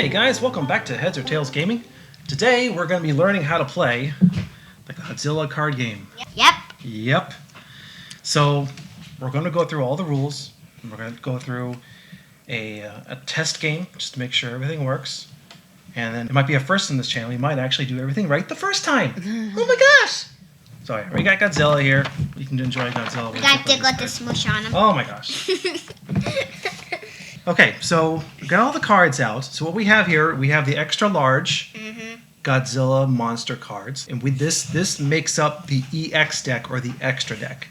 Hey guys, welcome back to Heads or Tails Gaming. Today we're going to be learning how to play the Godzilla card game. Yep. So we're going to go through all the rules. And we're going to go through a test game just to make sure everything works. And then it might be a first in this channel. You might actually do everything right the first time. Oh my gosh! So we got Godzilla here. You can enjoy Godzilla. We got Dick with the smoosh on him. Oh my gosh. Okay, so we got all the cards out. So what we have here, we have the extra large Godzilla monster cards, and this makes up the EX deck or the extra deck.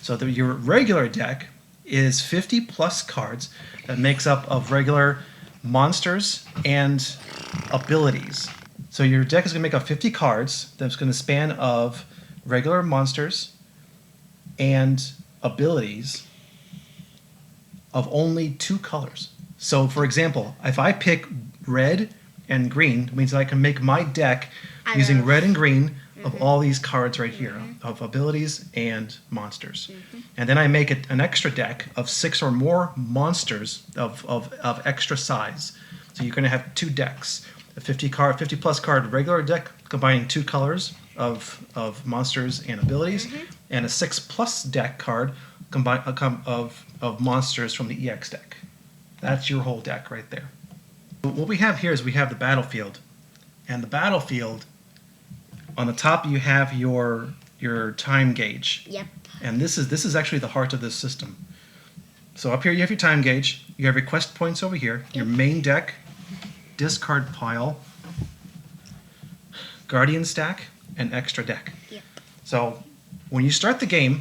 So your regular deck is 50 plus cards that makes up of regular monsters and abilities. So your deck is going to make up 50 cards that's going to span of regular monsters and abilities of only 2 colors. So for example, if I pick red and green, it means that I can make my deck using red and green of all these cards right here, of abilities and monsters. And then I make an extra deck of 6 or more monsters of extra size. So you're going to have 2 decks, a 50 plus card regular deck combining 2 colors of monsters and abilities, and a 6 plus deck card of monsters from the EX deck. That's your whole deck right there. What we have here is we have the battlefield, and the battlefield on the top you have your time gauge. Yep. And this is actually the heart of this system. So up here you have your time gauge. You have your quest points over here. Your main deck, discard pile, guardian stack, and extra deck. Yep. So when you start the game,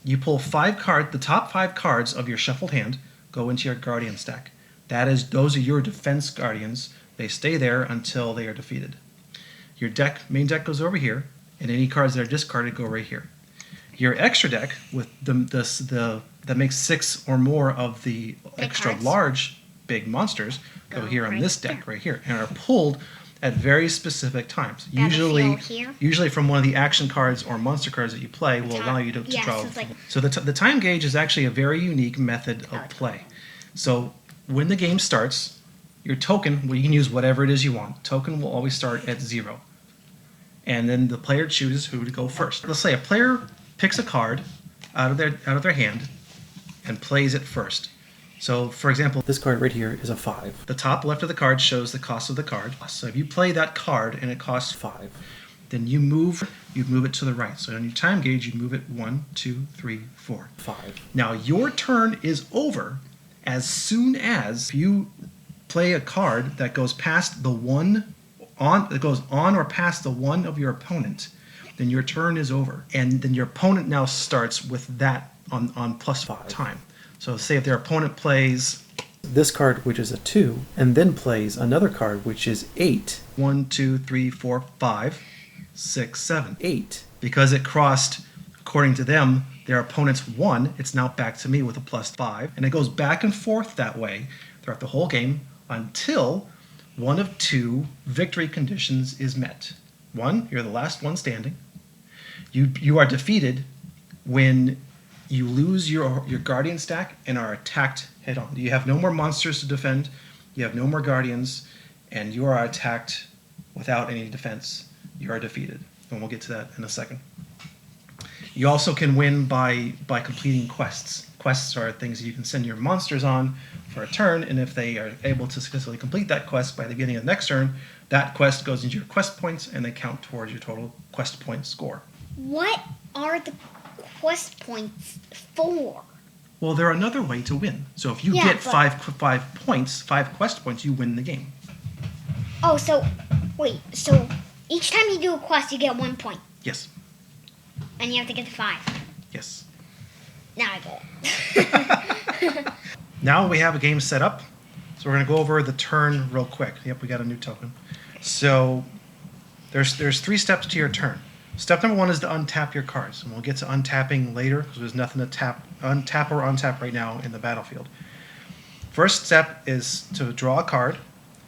you pull 5 cards. The top 5 cards of your shuffled hand go into your guardian stack. Those are your defense guardians. They stay there until they are defeated. Your main deck goes over here, and any cards that are discarded go right here. Your extra deck with that makes 6 or more of the extra large big monsters go here on this deck right here, and are pulled at very specific times. Usually from one of the action cards or monster cards that you play will allow you to draw. So the time gauge is actually a very unique method of play. So when the game starts, your token, well, you can use whatever it is you want. Token will always start at 0. And then the player chooses who to go first. Let's say a player picks a card out of their hand and plays it first. So, for example, this card right here is a 5. The top left of the card shows the cost of the card. So if you play that card and it costs 5, then you move it to the right. So on your time gauge, you move it 1, 2, 3, 4, 5. Now your turn is over as soon as you play a card that goes past the one on or past the one of your opponent. Then your turn is over, and then your opponent now starts with that on +5 time. So say if their opponent plays this card, which is a 2, and then plays another card, which is 8. 1, 2, 3, 4, 5, 6, 7, 8. Because it crossed, according to them, their opponent's 1, it's now back to me with a +5. And it goes back and forth that way throughout the whole game until one of 2 victory conditions is met. 1, you're the last one standing. You are defeated when you lose your guardian stack and are attacked head on. You have no more monsters to defend, you have no more guardians, and you are attacked without any defense. You are defeated, and we'll get to that in a second. You also can win by completing quests. Quests are things you can send your monsters on for a turn, and if they are able to successfully complete that quest by the beginning of the next turn, that quest goes into your quest points, and they count towards your total quest point score. What are the quest points for? Well, they're another way to win. So if you get 5 quest points, you win the game. Oh, so wait. So each time you do a quest, you get 1 point. Yes. And you have to get to 5. Yes. Now I get it. Now we have a game set up. So we're going to go over the turn real quick. Yep, we got a new token. So there's 3 steps to your turn. Step number 1 is to untap your cards, and we'll get to untapping later because there's nothing to untap right now in the battlefield. First step is to draw a card.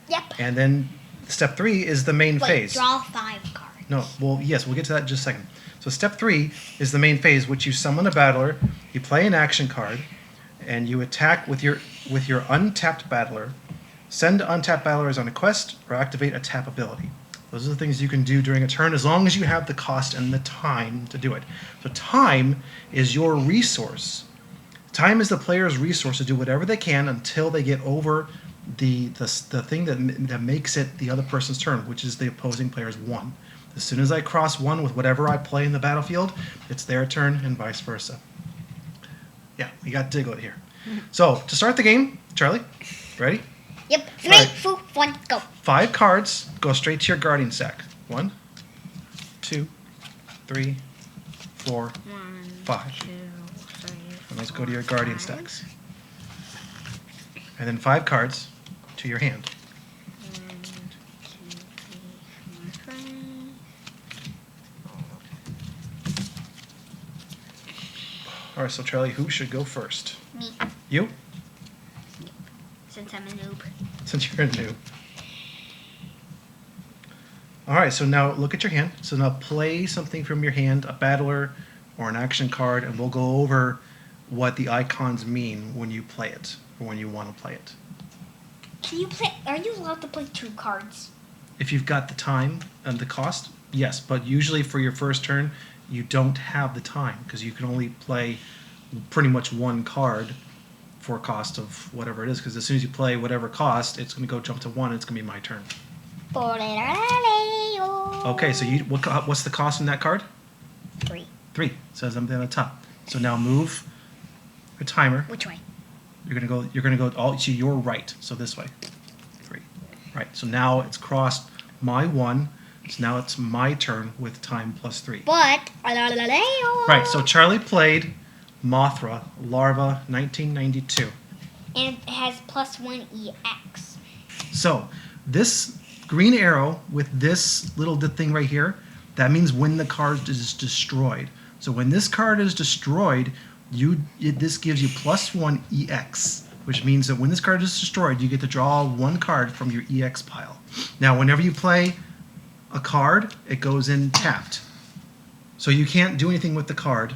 Yep. And then step 3 is the main phase. Draw 5 cards. No, well, yes, we'll get to that in just a second. So step 3 is the main phase, which you summon a battler, you play an action card, and you attack with your untapped battler Send untapped battlers on a quest, or activate a tap ability. Those are the things you can do during a turn as long as you have the cost and the time to do it. So time is your resource. Time is the player's resource to do whatever they can until they get over the thing that makes it the other person's turn, which is the opposing player's 1. As soon as I cross 1 with whatever I play in the battlefield, it's their turn and vice versa. Yeah, we got Diglett here. So, to start the game, Charlie, ready? Yep. 3, Right. 2, 1, go. 5 cards go straight to your guardian stack. 1, 2, 3, 4, 1, 5. 2, 3. And those go to your guardian stacks. And then 5 cards to your hand. 1, 2, 3, 4, 5. All right, so Charlie, who should go first? Me, You, since I'm a noob. since you're a noob. All right, so now look at your hand. So now play something from your hand, a battler or an action card, and we'll go over what the icons mean when you play it or when you want to play it. Can you play? Are you allowed to play 2 cards? If you've got the time and the cost, yes, but usually for your first turn, you don't have the time because you can only play pretty much 1 card for a cost of whatever it is, because as soon as you play whatever cost, it's going to go jump to 1, and it's going to be my turn. Okay, so what's the cost in that card? 3. 3. Says something on the top. So now move the timer. Which way? You're gonna go all to your right. So this way. 3. Right. So now it's crossed my 1. So now it's my turn with time plus 3. But Right. So Charlie played Mothra Larva 1992. and it has +1 EX. So this green arrow with this little thing right here, that means when the card is destroyed. So when this card is destroyed, this gives you +1 EX, which means that when this card is destroyed, you get to draw 1 card from your EX pile. Now, whenever you play a card, it goes in tapped. So you can't do anything with the card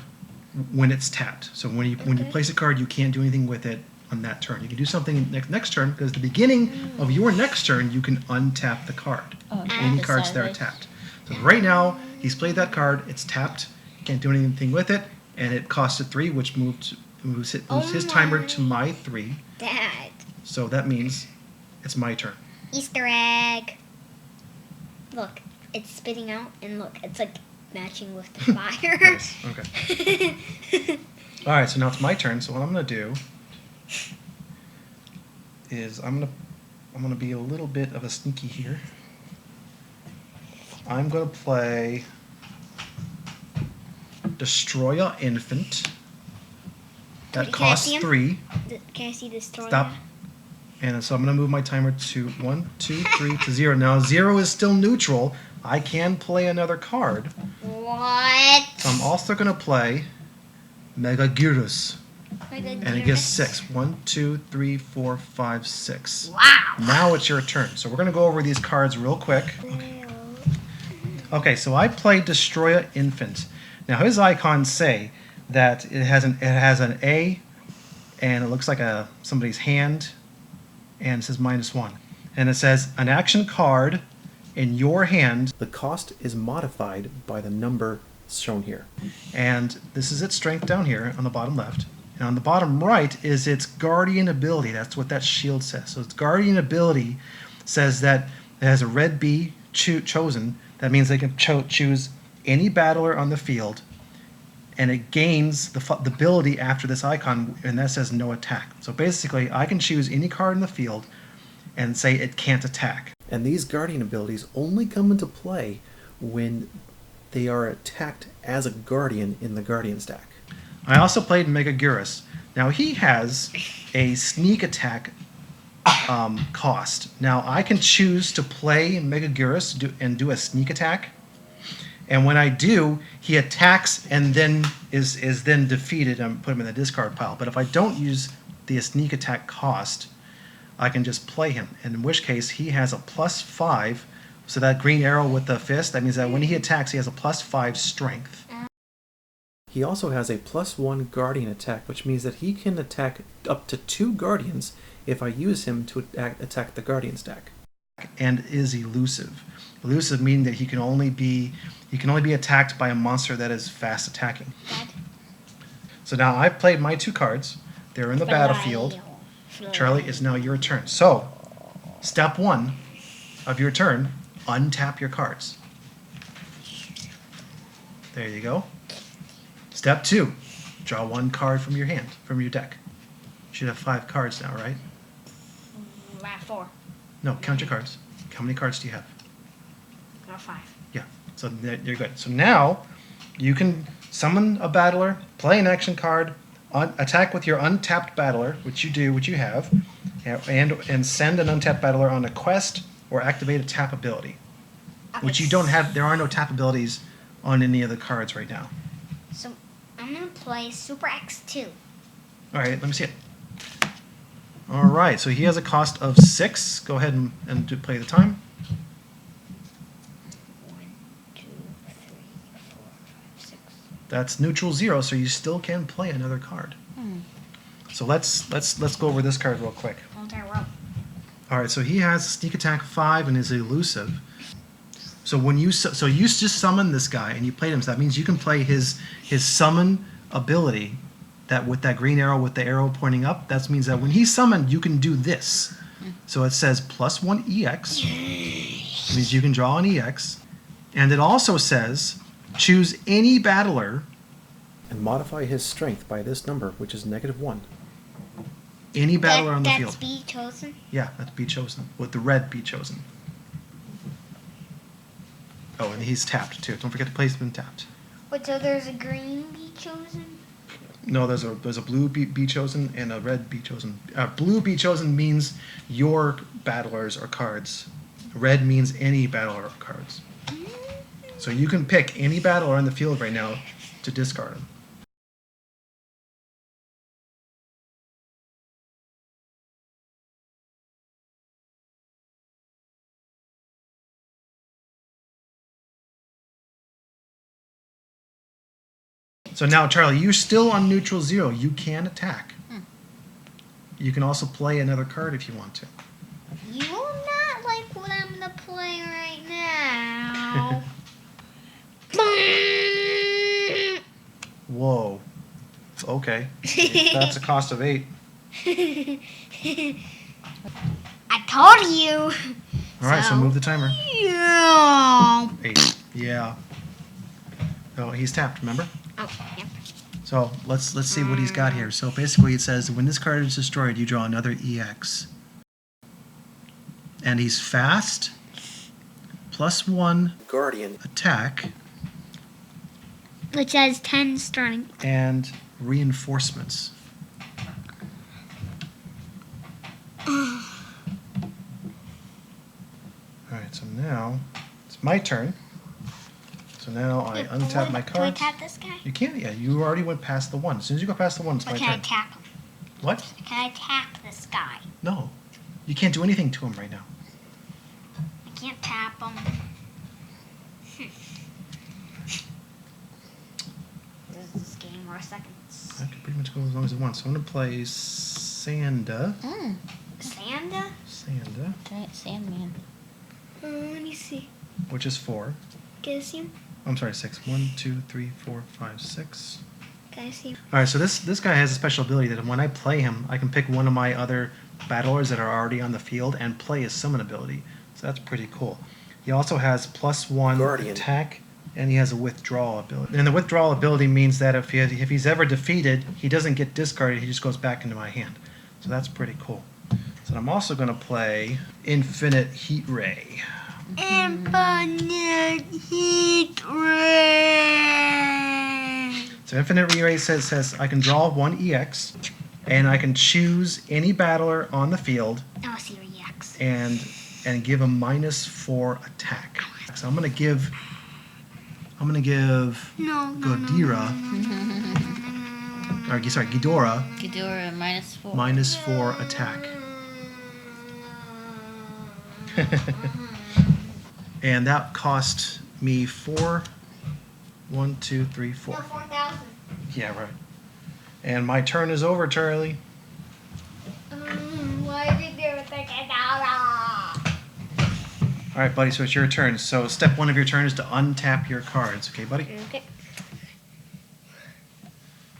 when it's tapped. So when you place a card, you can't do anything with it on that turn. You can do something next turn, because at the beginning of your next turn, you can untap the card. Any cards that are tapped. So right now, he's played that card. It's tapped. Can't do anything with it, and it costed 3, which moves his timer to my 3. Dad. So that means it's my turn. Easter egg. Look, it's spitting out, and look, it's like matching with the fire. Nice. Okay. All right. So now it's my turn. So what I'm gonna do is I'm gonna be a little bit of a sneaky here. I'm gonna play Destroy a Infant. That Can I costs see him? 3. Can I see this story? Stop. And so I'm gonna move my timer to 1, 2, 3 to 0. Now 0 is still neutral. I can play another card. What? So I'm also gonna play Megagyrus. And it gives 6. 1, 2, 3, 4, 5, 6. Wow. Now it's your turn. So we're going to go over these cards real quick. Okay, so I played Destroy a Infant. Now his icons say that it has an A, and it looks like somebody's hand, and it says -1. And it says an action card in your hand. The cost is modified by the number shown here. And this is its strength down here on the bottom left. And on the bottom right is its guardian ability. That's what that shield says. So its guardian ability says that it has a red bee chosen. That means they can choose any battler on the field, and it gains the ability after this icon, and that says no attack. So basically, I can choose any card in the field and say it can't attack. And these guardian abilities only come into play when they are attacked as a guardian in the guardian stack. I also played Megagyrus. Now he has a sneak attack cost. Now I can choose to play Megagyrus and do a sneak attack, and when I do, he attacks and then is then defeated and put him in the discard pile. But if I don't use the sneak attack cost, I can just play him, and in which case he has a +5. So that green arrow with the fist, that means that when he attacks, he has a +5 strength. He also has a +1 Guardian attack, which means that he can attack up to 2 Guardians if I use him to attack the Guardian stack. And is elusive. Elusive meaning that he can only be attacked by a monster that is fast attacking. Dad. So now I've played my 2 cards. They're in the battlefield. Charlie, it's now your turn. So, step 1 of your turn, untap your cards. There you go. Step 2, draw 1 card from your hand, from your deck. You should have 5 cards now, right? 4. No, count your cards. How many cards do you have? 5. Yeah, so you're good. So now you can summon a battler, play an action card, attack with your untapped battler, which you have, and send an untapped battler on a quest or activate a tap ability, which you don't have. There are no tap abilities on any of the cards right now. So I'm gonna play Super X2. All right, let me see it. All right, so he has a cost of 6. Go ahead and play the time. 1, 2, 3, 4, 5, 6. That's neutral 0, so you still can play another card. So let's go over this card real quick. Multi-roll. All right, so he has sneak attack 5 and is elusive. So when you just summon this guy and you played him, so that means you can play his summon ability. That with that green arrow with the arrow pointing up, that means that when he's summoned, you can do this. So it says +1 EX. It means you can draw an EX. And it also says choose any battler And modify his strength by this number, which is -1. Any battler on the That's field. be chosen. Yeah, that's be chosen. With the red be chosen. Oh, and he's tapped too. Don't forget to place him tapped. Wait, so there's a green be chosen? No, there's a blue be chosen and a red be chosen. Blue be chosen means your battlers or cards. Red means any battler or cards. So you can pick any battler on the field right now to discard him. So now, Charlie, you're still on neutral 0. You can attack. You can also play another card if you want to. You will not like what I'm gonna play right now. Whoa. Okay. That's a cost of 8. I told you. All right, so move the timer. Yeah. 8. Yeah. Oh, he's tapped, remember? Oh, yep. So let's see what he's got here. So basically it says when this card is destroyed, you draw another EX. And he's fast, +1 Guardian. attack, Which has 10 strength. and reinforcements. Alright, so now it's my turn. So now I untap my Can I cards. tap this guy? You can't, yeah. You already went past the 1. As soon as you go past the 1, it's Or my can I turn. tap him? What? Can I tap this guy? No. You can't do anything to him right now. I can't tap him. This game more seconds. I can pretty much go as long as it wants. So I'm going to play Sanda. Sanda? Sanda, Giant Sandman. Let me see. which is 4. Can I see him? I'm sorry, 6. 1, 2, 3, 4, 5, 6. Can I see him? All right, so this guy has a special ability that when I play him, I can pick one of my other battlers that are already on the field and play his summon ability. So that's pretty cool. He also has +1 Guardian. attack, and he has a withdrawal ability. And the withdrawal ability means that if he's ever defeated, he doesn't get discarded. He just goes back into my hand. So that's pretty cool. So I'm also going to play Infinite Heat Ray. Infinite heat ray. So Infinite Heat Ray says I can draw 1 EX, and I can choose any battler on the field Oh, see your EX. and give him -4 attack. So I'm gonna give No. Godira, or sorry, Ghidorah Ghidorah -4. -4 attack. And that cost me 4. 1, 2, 3, 4. 4,000. Yeah, right. And my turn is over, Charlie. Why did you think All right, buddy, so it's your turn. So step 1 of your turn is to untap your cards. Okay, buddy? Okay.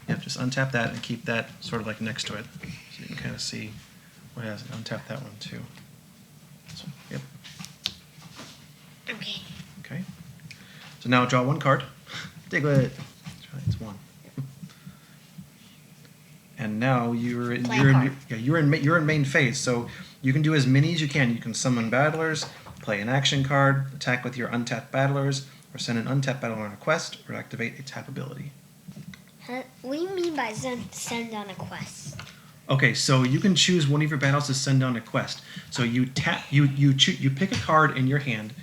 Yep, just untap that and keep that sort of like next to it. So you can kind of see what it has. Untap that one too. So, yep. Okay. Okay. So now draw 1 card. Diglett. That's right, it's 1. And now you're in, Play you're a in, card. yeah, you're in main phase. So you can do as many as you can. You can summon battlers, play an action card, attack with your untapped battlers, or send an untapped battler on a quest, or activate a tap ability. What do you mean by send on a quest? Okay, so you can choose one of your battles to send on a quest. So you tap, you pick a card in your hand,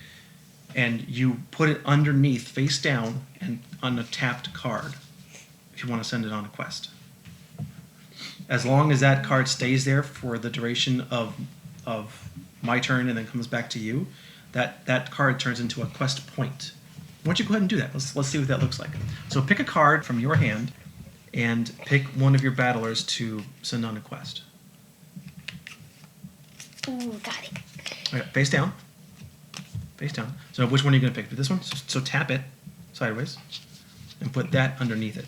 and you put it underneath, face down, and on a tapped card. If you want to send it on a quest, as long as that card stays there for the duration of my turn and then comes back to you, that card turns into a quest point. Why don't you go ahead and do that? Let's see what that looks like. So pick a card from your hand and pick one of your battlers to send on a quest. Ooh, got it. Okay, face down. Face down. So which one are you going to pick? This one? So tap it sideways and put that underneath it.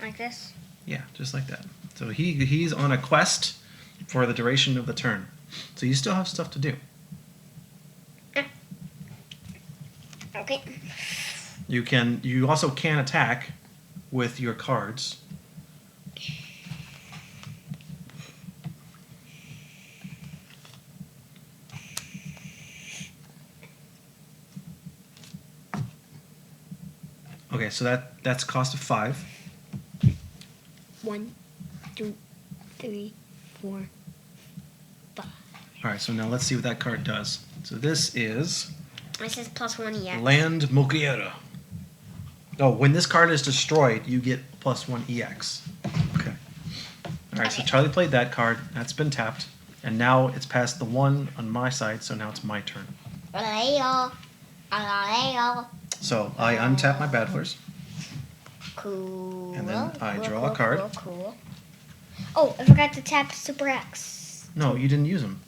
Like this? Yeah, just like that. So he's on a quest for the duration of the turn. So you still have stuff to do. Okay. You also can attack with your cards. Okay, so that's cost of 5. 1, 2, 3, 4, 5. All right, so now let's see what that card does. So this is It says +1 EX. Land Mogliera. Oh, when this card is destroyed, you get +1 EX. Okay. All right, so Okay. Charlie played that card. That's been tapped. And now it's past the 1 on my side, so now it's my turn. So I untap my battlers. Cool. And then I Cool, draw a cool, card. Cool, cool. Oh, I forgot to tap Super X. No, you didn't use them.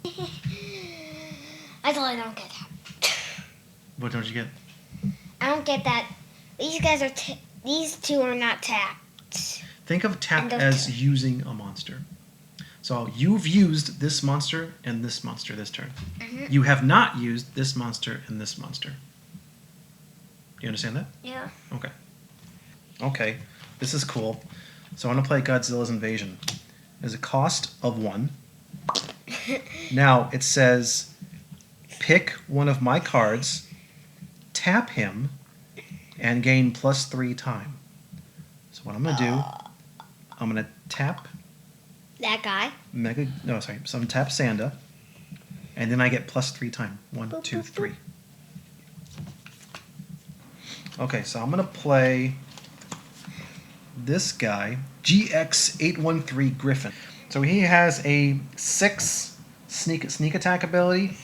I totally don't get that. What don't you get? I don't get that. These guys are these two are not tapped. Think of tapped And as okay. using a monster. So you've used this monster and this monster this turn. Mhm. You have not used this monster and this monster. Do you understand that? Yeah. Okay. Okay, this is cool. So I want to play Godzilla's Invasion. There's a cost of 1. Now it says, pick one of my cards, tap him, and gain +3 time. So what I'm going to do, I'm going to tap That guy. so I'm gonna tap Sanda, and then I get +3 time. 1, Boop, 2, boop, 3. Okay, so I'm gonna play this guy, GX813 Griffin. So he has a 6 sneak attack ability,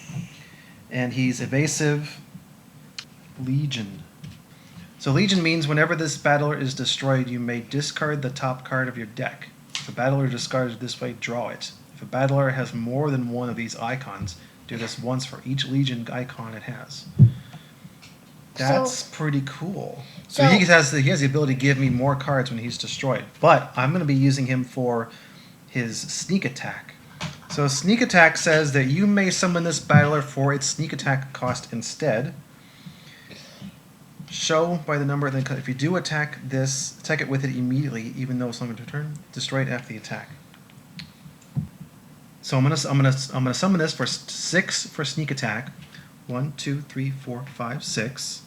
and he's evasive. Legion. So Legion means whenever this battler is destroyed, you may discard the top card of your deck. If a battler discards this way, draw it. If a battler has more than one of these icons, do this once for each Legion icon it has. That's pretty cool. So he has the ability to give me more cards when he's destroyed. But I'm going to be using him for his sneak attack. So sneak attack says that you may summon this battler for its sneak attack cost instead. Show by the number. Then if you do attack it with it immediately, even though it's not going to return. Destroy it after the attack. So I'm gonna summon this for 6 for sneak attack. 1, 2, 3, 4, 5, 6.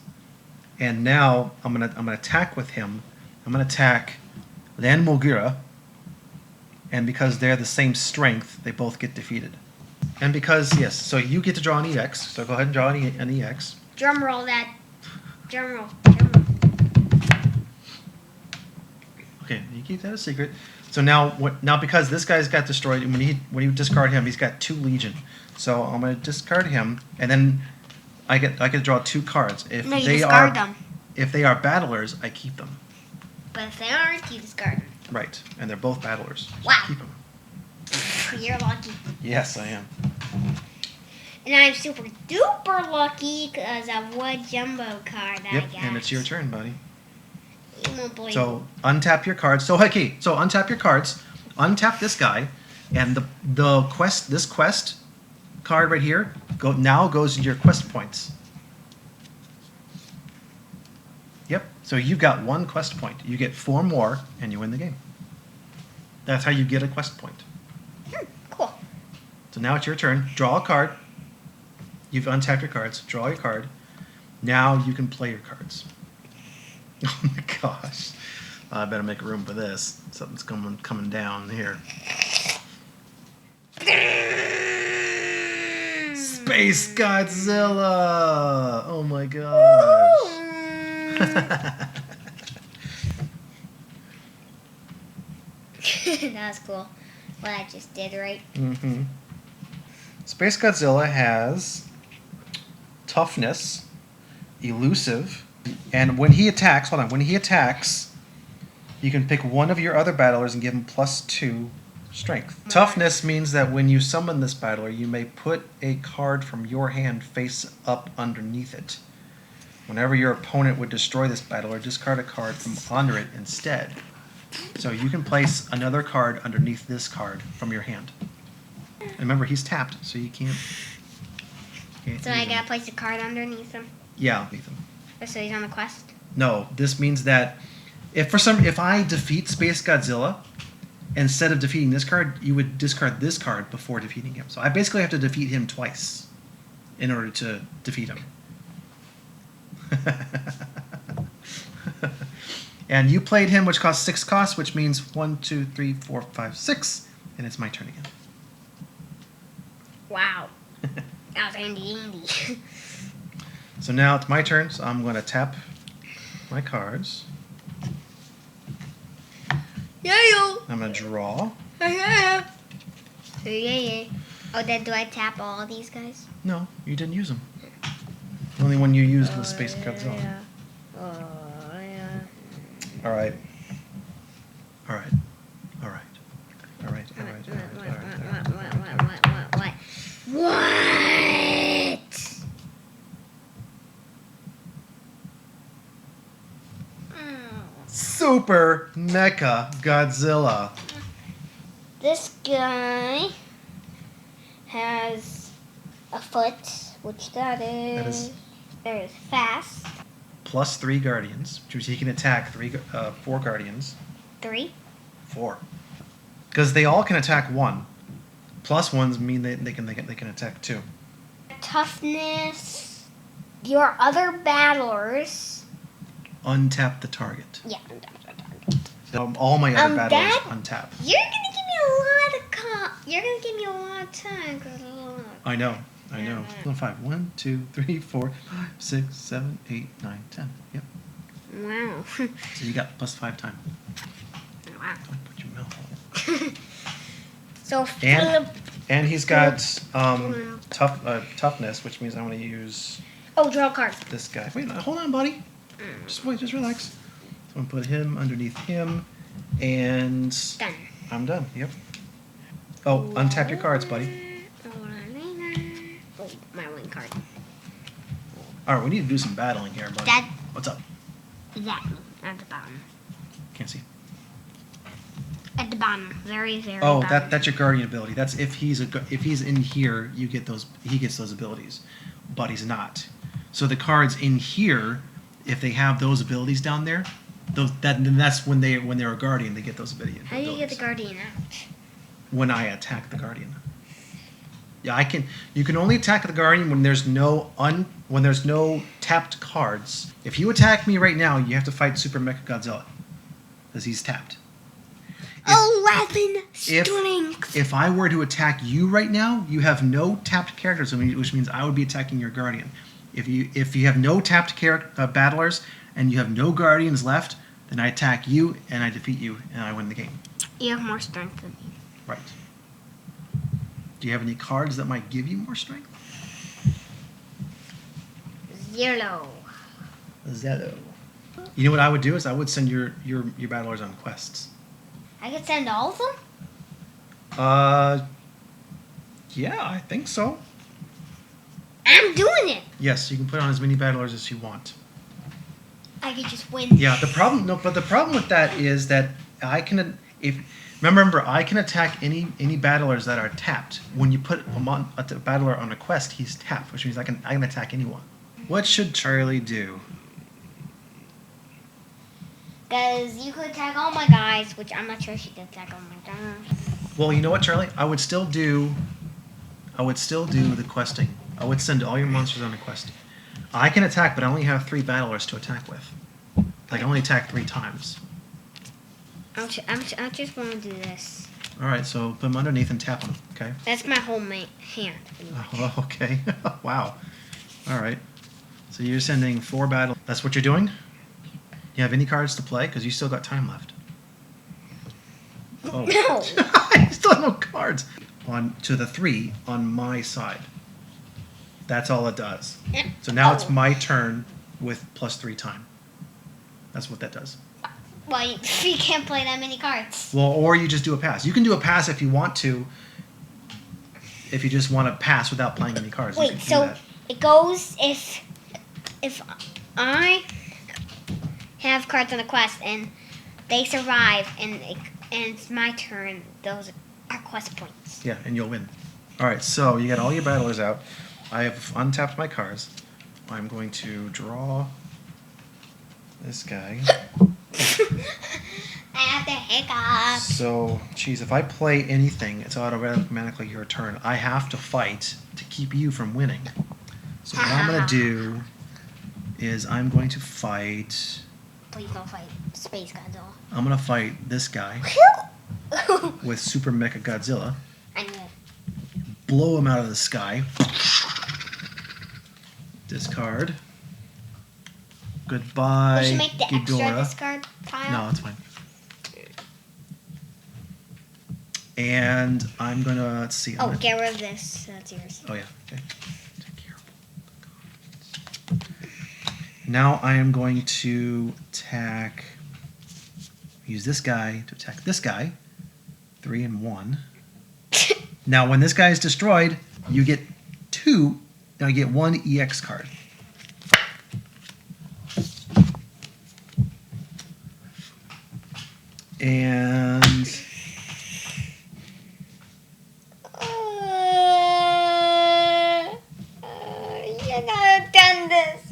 And now I'm gonna attack with him. I'm gonna attack Land Mogira. And because they're the same strength, they both get defeated. And because so you get to draw an EX. So go ahead and draw an EX. Drum roll that. Drum roll. Drum roll. Okay, you keep that a secret. So now because this guy's got destroyed, and when you discard him, he's got 2 Legion. So I'm gonna discard him, and then I get to draw 2 cards. If No, you they discard are them. If they are battlers, I keep them. But if they aren't, you discard them. Right, and they're both battlers. So Wow. keep them. You're lucky. Yes, I am. And I'm super duper lucky because of one jumbo card I Yep, got. and it's your turn, buddy. You won't believe So untap your cards. So untap your cards. Untap this guy, and this quest card right here now goes into your quest points. Yep. So you've got 1 quest point. You get 4 more, and you win the game. That's how you get a quest point. Cool. So now it's your turn. Draw a card. You've untapped your cards. Draw your card. Now you can play your cards. Oh my gosh. I better make room for this. Something's coming down here. Space Godzilla! Oh my gosh. That was cool. What I just did, right? Mm-hmm. Space Godzilla has toughness, elusive, and when he attacks, you can pick one of your other battlers and give him +2 strength. Toughness means that when you summon this battler, you may put a card from your hand face up underneath it. Whenever your opponent would destroy this battler, discard a card from under it instead. So you can place another card underneath this card from your hand. And remember, he's tapped, so you can't So use I him. gotta place a card underneath him. Yeah, underneath him. So he's on the quest. No, this means that if I defeat Space Godzilla, instead of defeating this card, you would discard this card before defeating him. So I basically have to defeat him twice in order to defeat him. And you played him, which costs 6 costs, which means 1, 2, 3, 4, 5, 6, and it's my turn again. Wow. That was handy. So now it's my turn, so I'm going to tap my cards. Yeah. I'm going to draw. Yeah. Oh, then do I tap all these guys? No, you didn't use them. The only one you used was Space Godzilla. Yeah. All right. All right. All right. All right. All right. What? Super Mecha Godzilla. This guy has a foot, which that is fast. +3 guardians, which means he can attack 4 guardians. 3. 4. Because they all can attack 1. +1s mean they can attack 2. Toughness. Your other battlers. Untap the target. Yeah. So all my other battlers that- untap. You're gonna give me a lot of You're gonna give me a lot of time. I know. Yeah. 5. 1, 2, 3, 4, 5, 6, 7, 8, 9, 10. Yep. Wow. So you got +5 time. Wow. Don't put your mouth on it. So And- Philip. And he's got toughness, which means I want to use Oh, draw a card. this guy. Wait, hold on, buddy. Just wait, just relax. So I'm going to put him underneath him, and Done. I'm done. Yep. Oh, untap your cards, buddy. Oh, my one card. All right, we need to do some battling here, buddy. That What's up? exactly at the bottom. Can't see. At the bottom, very Oh, bottom. that's your guardian ability. That's if he's in here, you get those. He gets those abilities, but he's not. So the cards in here, if they have those abilities down there, that's when they're a guardian, they get those abilities. How do you get the guardian out? When I attack the guardian. Yeah, I can. You can only attack the guardian when there's no tapped cards. If you attack me right now, you have to fight Super Mecha Godzilla, because he's tapped. 11 strength. If I were to attack you right now, you have no tapped characters, which means I would be attacking your guardian. If you have no tapped battlers and you have no guardians left, then I attack you and I defeat you and I win the game. You have more strength than me. Right. Do you have any cards that might give you more strength? Zero. Zello. You know what I would do is I would send your battlers on quests. I could send all of them? Yeah, I think so. I'm doing it! Yes, you can put on as many battlers as you want. I could just win. Yeah, the problem with that is that I can remember I can attack any battlers that are tapped. When you put a battler on a quest, he's tapped, which means I can attack anyone. What should Charlie do? Because you could attack all my guys, which I'm not sure she could attack all my guys. Well, you know what, Charlie? I would still do the questing. I would send all your monsters on a quest. I can attack, but I only have 3 battlers to attack with. Like, I only attack 3 times. I just want to do this. All right, so put them underneath and tap them, okay? That's my whole hand. Oh, okay. Wow. All right. So you're sending 4 battles. That's what you're doing? You have any cards to play? Because you still got time left. Oh. No! I still have no cards. To the 3 on my side. That's all it does. So now it's my turn with +3 time. That's what that does. Well, you can't play that many cards. Well, or you just do a pass. You can do a pass if you want to. If you just want to pass without playing any cards. You Wait, can do so that. it goes if I have cards on a quest and they survive and it's my turn, those are quest points. Yeah, and you'll win. All right, so you got all your battlers out. I have untapped my cards. I'm going to draw this guy. I have the hiccup. So, geez, if I play anything, it's automatically your turn. I have to fight to keep you from winning. So what I'm going to do is I'm going to fight... Please don't fight Space Godzilla. I'm going to fight this guy with Super Mecha Godzilla. I knew it. Blow him out of the sky. Discard. Goodbye, We should make the extra Ghidorah. discard pile. No, it's fine. And I'm gonna let's see. I'm Oh, gonna- get rid of this. That's yours. Oh yeah. Okay. Take care of it. Now I am going to attack. Use this guy to attack this guy. 3 and 1. Now, when this guy is destroyed, you get 2. Now you get 1 EX card. And You're not done this.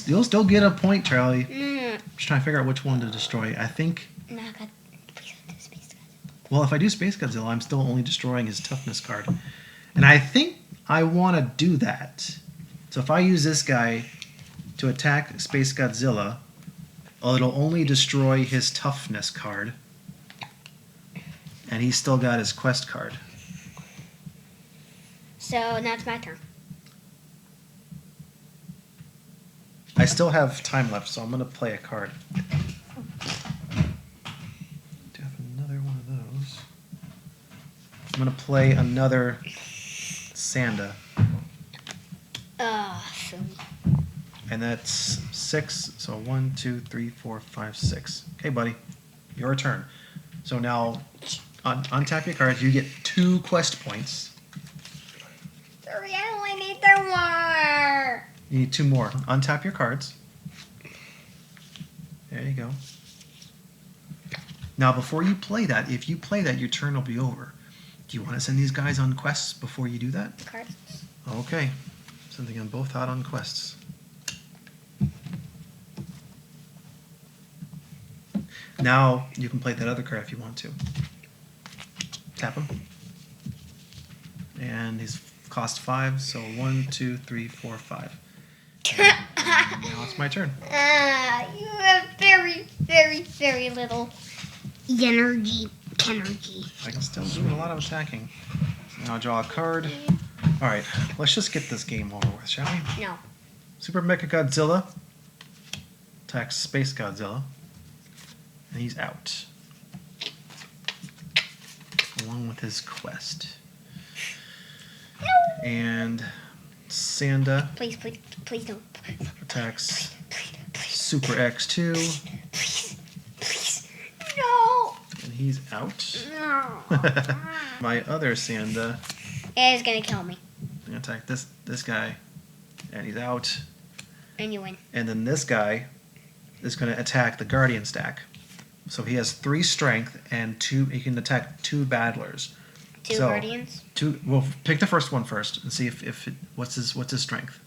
you'll still get a point, Charlie. Mm. Just trying to figure out which one to destroy. I think. No, I got. Please don't do Space Godzilla. Well, if I do Space Godzilla, I'm still only destroying his toughness card. And I think I want to do that. So if I use this guy to attack Space Godzilla, it'll only destroy his toughness card. And he's still got his quest card. So now it's my turn. I still have time left, so I'm going to play a card. Do you have another one of those? I'm going to play another Sanda. Awesome. And that's 6. So 1, 2, 3, 4, 5, 6. Okay, buddy. Your turn. So now, untap your cards. You get 2 quest points. Sorry, I only need 3 more. You need 2 more. Untap your cards. There you go. Now, before you play that, if you play that, your turn will be over. Do you want to send these guys on quests before you do that? Cards. Okay. Sending them both out on quests. Now, you can play that other card if you want to. Tap him. And he's cost 5, so 1, 2, 3, 4, 5. Now it's my turn. You have very, very, very little energy. I can still do a lot of attacking. Now I'll draw a card. Alright, let's just get this game over with, shall we? No. Super Mecha Godzilla attacks Space Godzilla. And he's out. Along with his quest. And Sanda Please don't. attacks Super X2, Please. No. and he's out. No. My other Sanda It is gonna kill me. gonna attack this guy, and he's out. And you win. And then this guy is gonna attack the Guardian stack. So he has 3 strength and 2. He can attack 2 battlers. Two So, guardians. Well, pick the first one first and see what's his strength.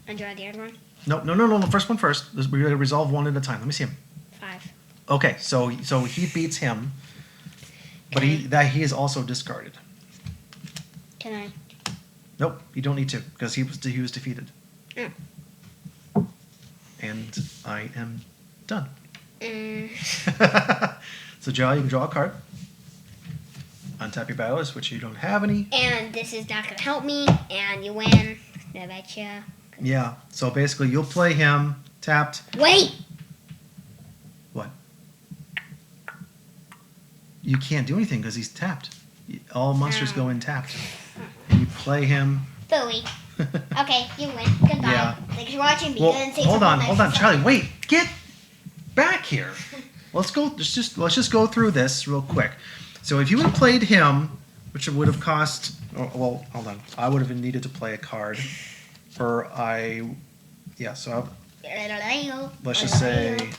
And draw the other one. No. The first one first. We're gonna resolve one at a time. Let me see him. 5. Okay, so he beats him, but he is also discarded. Can I? Nope, you don't need to because he was defeated. Mm. And I am done. Mm. So Joe, you can draw a card. Untap your battlers, which you don't have any. And this is not gonna help me. And you win. I betcha. Yeah. So basically, you'll play him tapped. Wait. What? You can't do anything because he's tapped. All monsters go in tapped, and you play him. Booey. Okay, you win. Goodbye. Yeah. Thanks for watching. Be Well, good and say hold on, something nice. Charlie. Wait, get back here. Let's just go through this real quick. So if you would have played him, which would have cost, well, hold on, I would have needed to play a card, or So let's just say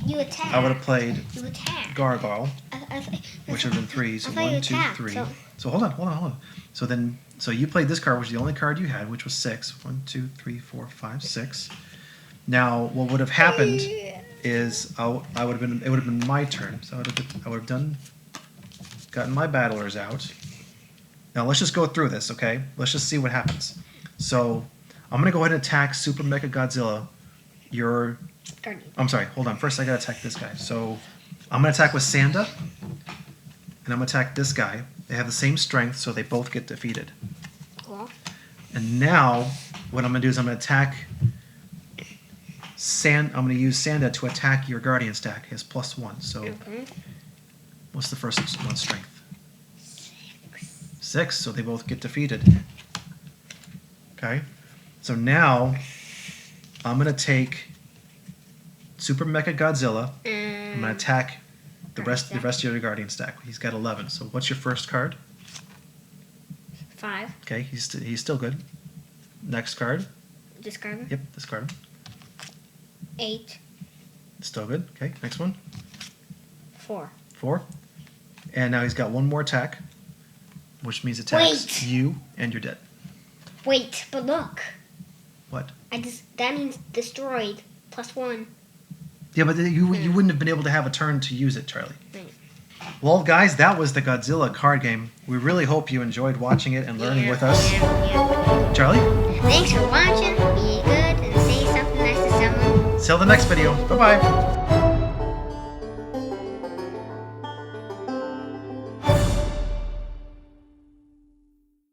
You attack. I would have played You attack. Gargoyle, I which would have been 3. So I thought you 1, 2, attacked, 3. so- So hold on. So you played this card, which is the only card you had, which was 6. 1, 2, 3, 4, 5, 6. Now, what would have happened is it would have been my turn. So I would have gotten my battlers out. Now let's just go through this, okay? Let's just see what happens. So I'm gonna go ahead and attack Super Mecha Godzilla. Guardian. I'm sorry, hold on. First I gotta attack this guy. So I'm gonna attack with Sanda, and I'm gonna attack this guy. They have the same strength, so they both get defeated. Cool. And now what I'm gonna do is I'm gonna attack I'm gonna use Sanda to attack your Guardian stack. He has +1. So Okay. what's the first one strength? 6. So they both get defeated. Okay. So now I'm gonna take Super Mecha Godzilla. I'm gonna attack the rest of your Guardian stack. He's got 11. So what's your first card? 5. Okay, he's still good. Next card. Discard him. Yep, discard him. 8. Still good. Okay, next one. 4. 4. And now he's got one more attack, which means attacks Wait. you and you're dead. Wait, but look. What? That means destroyed. +1. Yeah, but you wouldn't have been able to have a turn to use it, Charlie. Right. Well, guys, that was the Godzilla card game. We really hope you enjoyed watching it and learning with us. Yeah. Charlie, Thanks for watching. Be good and say something nice to someone. till the next video. Bye-bye.